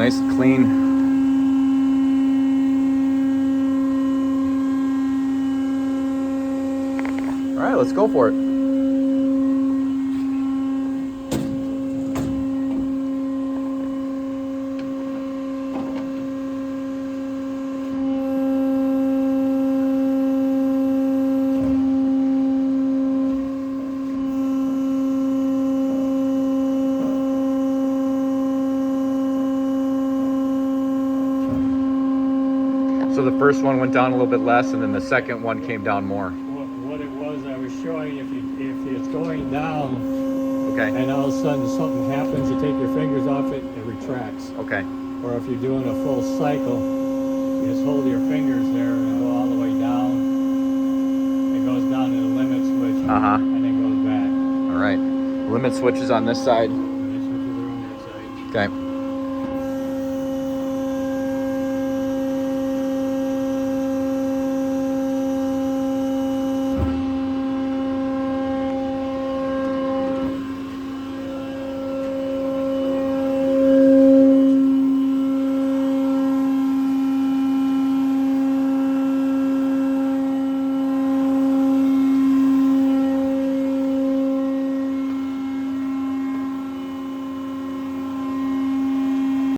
Nice and clean. All right, let's go for it. So the first one went down a little bit less, and then the second one came down more. What it was, I was showing if it's going down, Okay. and all of a sudden something happens, you take your fingers off it, it retracts. Okay. Or if you're doing a full cycle, you just hold your fingers there and go all the way down. It goes down to the limit switch, and then goes back. All right. Limit switch is on this side.